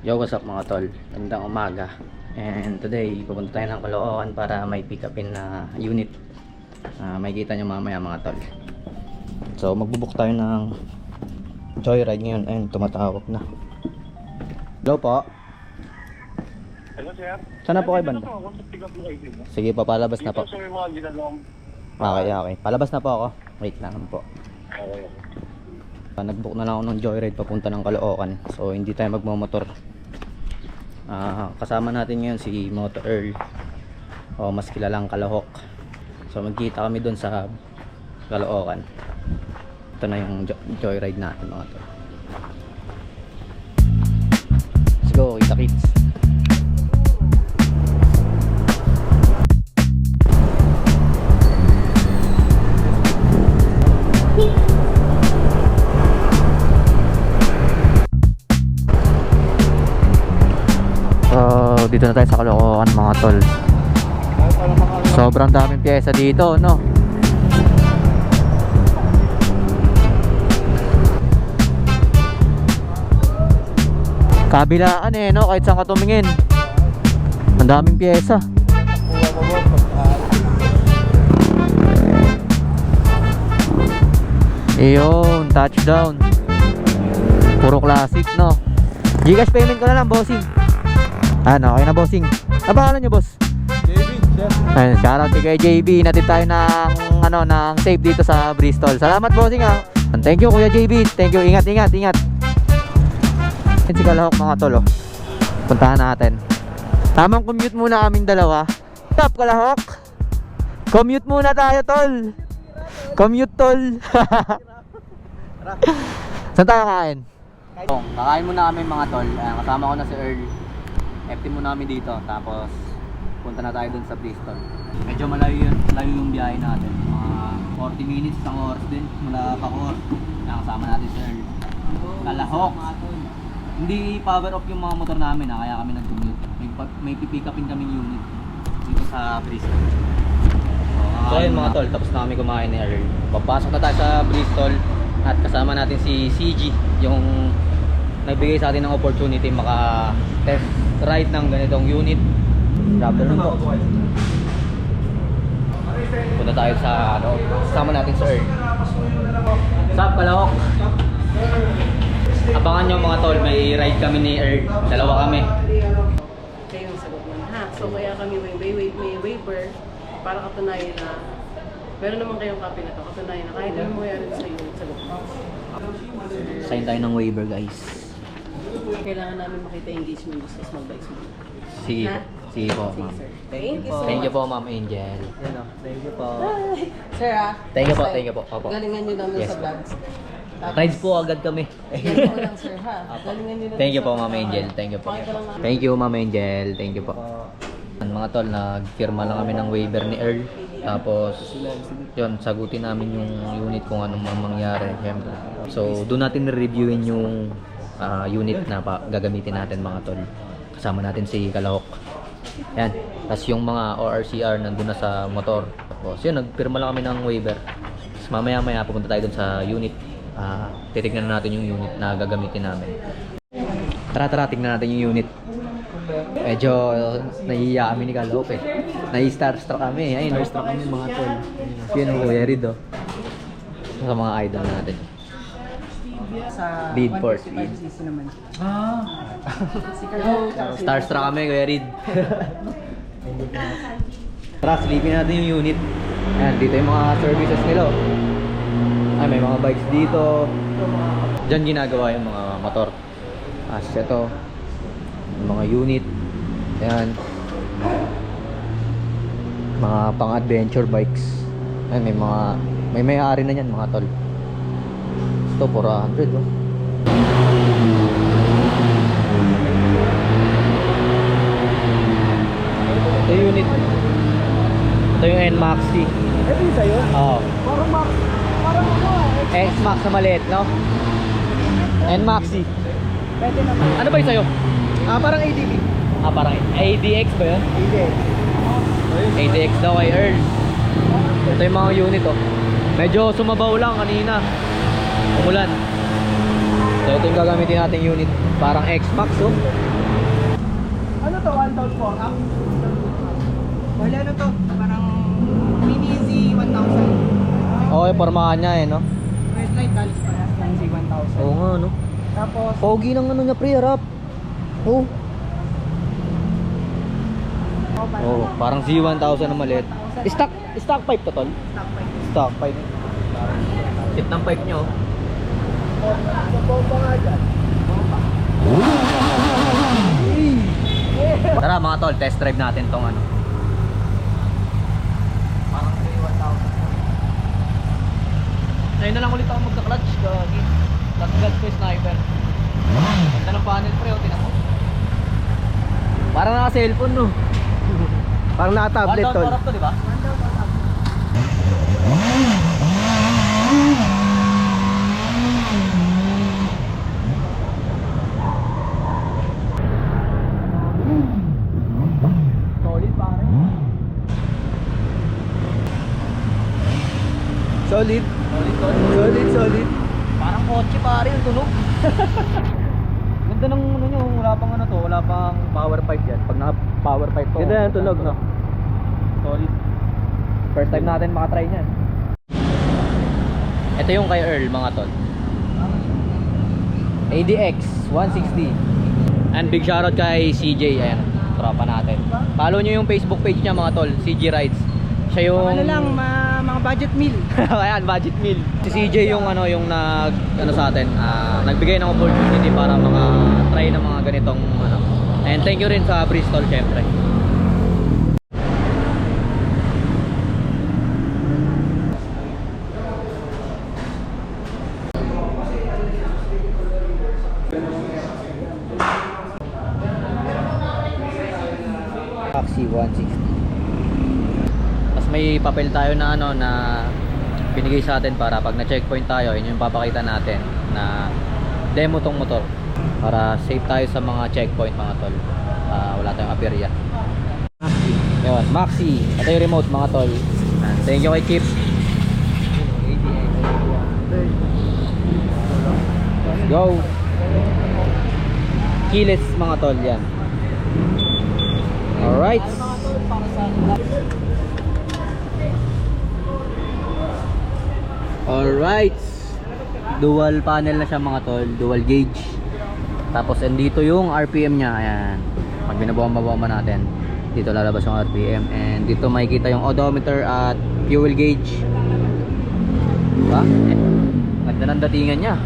Yo, what's up mga tol? Gandang umaga. And today, pupunta tayo ng Caloocan para may pick upin na unit. May kita nyo mamaya mga tol. So, magbubuk tayo ng joyride ngayon. Ayun, tumatawag na. Hello po. Hello, sir. Sana po kayo banda? Sige po, palabas na po. Dito, sir, mga ginagawang... Okay. Palabas na po ako. Wait lang po. Okay. Nagbook na lang ako ng joyride papunta ng Caloocan. So, hindi tayo magmamotor. Kasama natin ngayon si Moto Earl, o mas kilalang Kalahok. So magkita kami doon sa Caloocan. Ito na yung joyride natin mga to. Let's go, kita kits. So dito na tayo sa Caloocan mga tol. Sobrang daming pyesa dito, no? Kabilaan eh, no? Kahit saan ka tumingin, ang daming pyesa. Iyon, touchdown. Puro classic, no? Gcash payment ko na lang, bossing. Ano, okay na, bossing. Ano pangalan nyo, boss? JB, sir. Ayun, shoutout kay JB. Natid tayo ng safe dito sa Bristol. Salamat, bossing, ha. Thank you, Kuya JB. Thank you. Ingat. Yan si Kalahok mga tol, oh. Puntahan natin. Tamang commute muna kaming dalawa. Stop, Kalahok. Commute muna tayo, tol. Commute, tol. Saan tayo kain? Kakain muna kami mga tol. Kasama ko na si Earl. FT muna kami dito. Tapos punta na tayo dun sa Bristol. Medyo malayo yung biyahe natin. Mga 40 minutes, isang oras din mula Bacoor. Kasama natin si Earl. Kalahok. Hindi power off yung mga motor namin, kaya kami nag-commute. May pipick upin kaming unit dito sa Bristol. So ayun mga tol, tapos na kami kumain ni Earl. Papasok na tayo sa Bristol at kasama natin si CG, yung nagbigay sa atin ng opportunity maka-test ride ng ganitong unit. Grabe naman po. Punta tayo sa kasama natin si Earl. Sup, Kalahok? Abangan nyo mga tol, may ride kami ni Earl. Dalawa kami. Kayo yung sagot mo ha. So kaya kami may waiver para katunayan na meron naman kayong copy na to. Katunayan na kahit ano mangyari sa iyo, sagot mo. Sign tayo ng waiver, guys. Kailangan namin makita yung engagement business mag-bikes mo. Sige Ha? po. Sige po, Sige, ma'am. sir. Thank you so much. Thank you po, Ma'am Angel. Thank you po. Bye. Sir ha? Thank you po, Basta, thank you po. Opo. Galingan nyo namin Yes sa po. vlogs. Tapos, Rides po agad kami. Yan po lang sir ha. Galingan nyo namin Thank you sa po, Ma'am pagkakahal. Angel. Thank you po. Pakita lang namin. Thank you, Ma'am Angel. Thank you po. Mga tol, nagfirma lang kami ng waiver ni Earl. Tapos, yun, sagutin namin yung unit kung anong mangyari. Siyempre. So, doon natin reviewin yung unit na gagamitin natin mga tol. Kasama natin si Kalahok. Yan. Tapos yung mga ORCR nandun na sa motor. Tapos yun, nagpirma lang kami ng waiver. Tapos mamaya pupunta tayo dun sa unit. Titignan natin yung unit na gagamitin namin. Tara, tignan natin yung unit. Medyo nahihiya kami ni Kalahok eh. Nahi-starstruck kami. Ayun, starstruck kami mga tol. Yun ang Kuya Reed, oh. Sa mga idol natin. Sa Lead force, 155 lead. cc naman. Si Starstruck kami, Kuya Reed. Tara, silipin natin yung unit. Ayan, dito yung mga services nila, oh. Ay, may mga bikes dito. Diyan ginagawa yung mga motor. Ito, yung mga unit. Ayan. Mga pang-adventure bikes. Ayan, may may-ari na yan mga tol. Ito, 400, oh. Ito yung unit. Ito yung NMAXi. Ito yung sa'yo? Oo. Parang ano X-Max na maliit, no? NMAXi. Pwede naman. Ano ba yung sa'yo? Parang ADB. Parang ADX ba yun? ADB. ADX daw kay Earl. Ito yung mga unit, oh. Medyo sumabaw lang kanina. Umulan. So ito yung gagamitin nating unit. Parang X-Max, oh. 1 down 4 up. Wala ano to? Parang mini Z1000. Okay, pormahan niya eh, no? Red light dalis pa ng Z1000. Oo nga, no? Tapos, Pogi ng ano niya, pre, harap. Oh. Oh, parang Z1000 na maliit. Stock pipe to, tol? stock bike. Stock pipe. Tip ng pipe nyo. Bomba nga dyan. Tara mga tol, test drive natin tong ano. Parang 3,1,000. Ngayon na lang ulit ako magka-clutch. Latgat ko yung sniper. Ganda ng panel pre, tinan mo. Parang naka-cellphone, no? Parang naka-tablet One down, tol. parang to, di ba? Solid pare. Solid. Solid. Parang kotse pare yung tunog. Ganda ng ano nyo, wala pang ano to, wala pang power pipe yan. Pag naka power pipe to. Ganda yung tunog, no? Solid. First time natin makatry niyan. Ito yung kay Earl mga tol. ADX 160. And big shoutout kay CJ, ayan, tropa natin. Follow nyo yung Facebook page niya mga tol, CJ Rides. Siya yung Ano lang, mga budget meal. ayan, budget meal. Si CJ yung ano, yung sa atin, nagbigay ng opportunity para try ng mga ganitong ano. And thank you rin sa Bristol syempre. Taxi 160. Tapos may papel tayo na ano na binigay sa atin para pag na-checkpoint tayo, yun yung papakita natin na demo tong motor para safe tayo sa mga checkpoint mga tol. Wala tayong aperya. Yun, Maxi. Ito yung remote mga tol. Thank you kay Chip. Let's go. Keyless mga tol yan. Alright. Alright. Dual panel na siya mga tol, dual gauge. Tapos andito yung RPM niya, ayan. Pag binabomba-bomba natin, dito lalabas yung RPM. And dito makikita yung odometer at fuel gauge. Diba? Ganda ng datingan niya.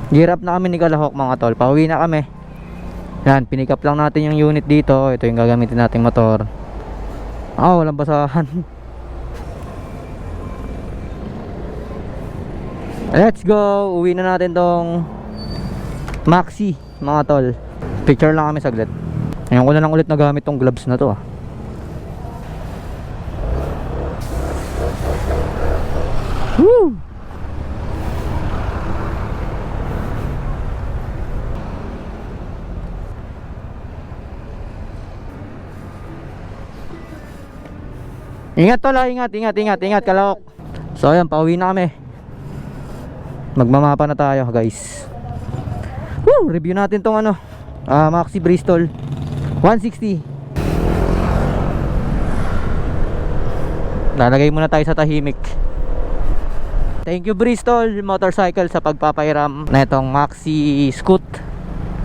Gear up na kami ni Kalahok mga tol, pauwi na kami. Yan, pinick up lang natin yung unit dito. Ito yung gagamitin nating motor. Walang basahan. Let's go! Uwi na natin tong Maxi, mga tol. Picture lang kami saglit. Ngayon ko na lang ulit nagamit tong gloves na to. Woo! Ingat tol, ingat Kalahok. So ayan, pauwi na kami. Magmamapa na tayo guys. Woo! Review natin tong ano, Maxi Bristol 160. Lalagay muna tayo sa tahimik. Thank you Bristol Motorcycle sa pagpapairam na itong Maxi Scoot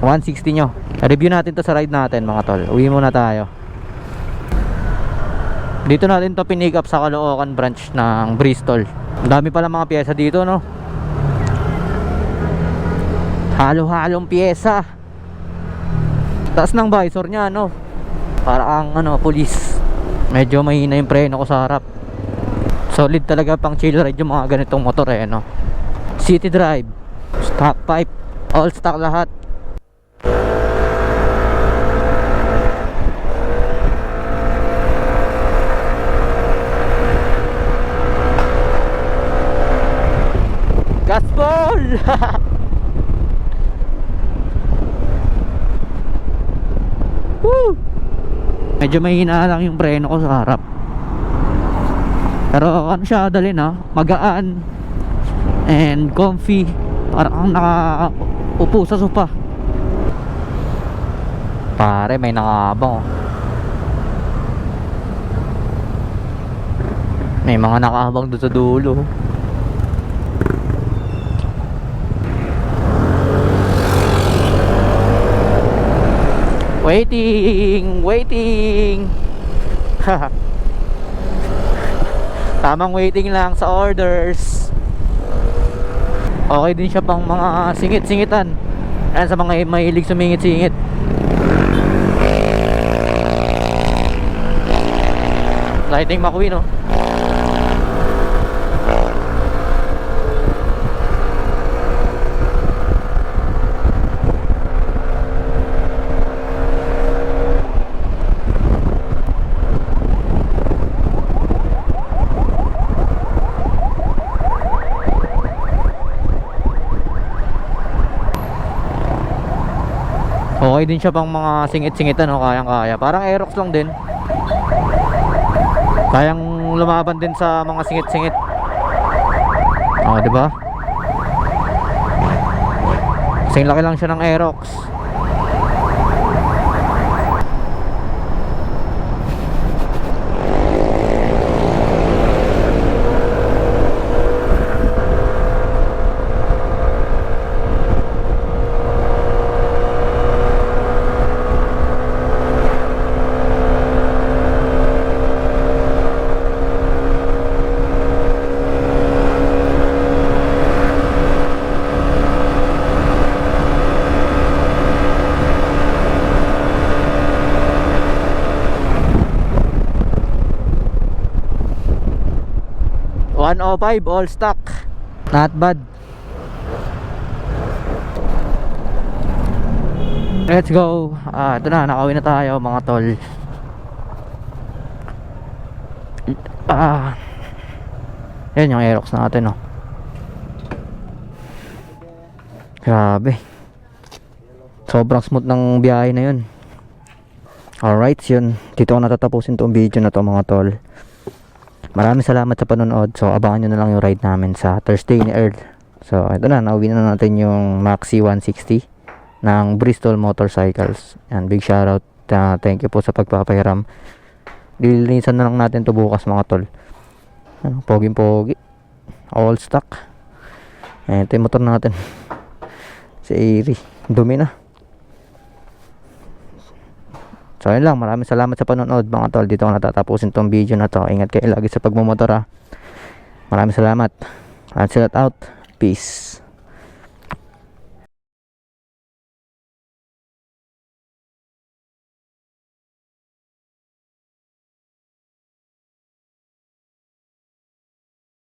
160 nyo. Review natin to sa ride natin mga tol. Uwi muna tayo. Dito natin to pinick up sa Caloocan branch ng Bristol. Ang dami pala mga pyesa dito, no? Halo-halong pyesa. Taas ng visor niya, no? Para ang ano, police. Medyo mahina yung preno ko sa harap. Solid talaga pang chill ride yung mga ganitong motor eh, no? City drive, stock pipe, all stock lahat. Gaspol! Woo! Medyo mahina lang yung preno ko sa harap. Pero ano siya, dali na, magaan and comfy. Parang nakaupo sa sofa. Pare, may nakaabang oh. May mga nakahabang doon sa dulo. Waiting! Waiting! Tamang waiting lang sa orders. Okay din siya pang mga singit-singitan. Ayan, sa mga mahilig sumingit-singit. Lightning McQueen, no? Okay din siya pang mga singit-singitan, no? Kayang-kaya. Parang Aerox lang din. Kayang lumaban din sa mga singit-singit. Oh, di ba? Kasing laki lang siya ng Aerox. $105 all stock. Not bad. Let's go. Ito na, nakauwi na tayo mga tol. Yan yung Aerox natin, oh. Grabe. Sobrang smooth ng biyahe na yun. Alright, yun. Dito ko natatapusin tong video na to mga tol. Maraming salamat sa panonood. So abangan nyo na lang yung ride namin sa Thursday ni Earl. So ito na, nauwi na natin yung Maxi 160 ng Bristol Motorcycles. And big shoutout, thank you po sa pagpapahiram. Lilinisan na lang natin to bukas mga tol. Poging pogi, all stock. Ito yung motor natin. Si Airy, dumi na. So yun lang, maraming salamat sa panonood mga tol. Dito ko natatapusin tong video na to. Ingat kayo lagi sa pagmumotor, ha. Maraming salamat. Let's out. Peace.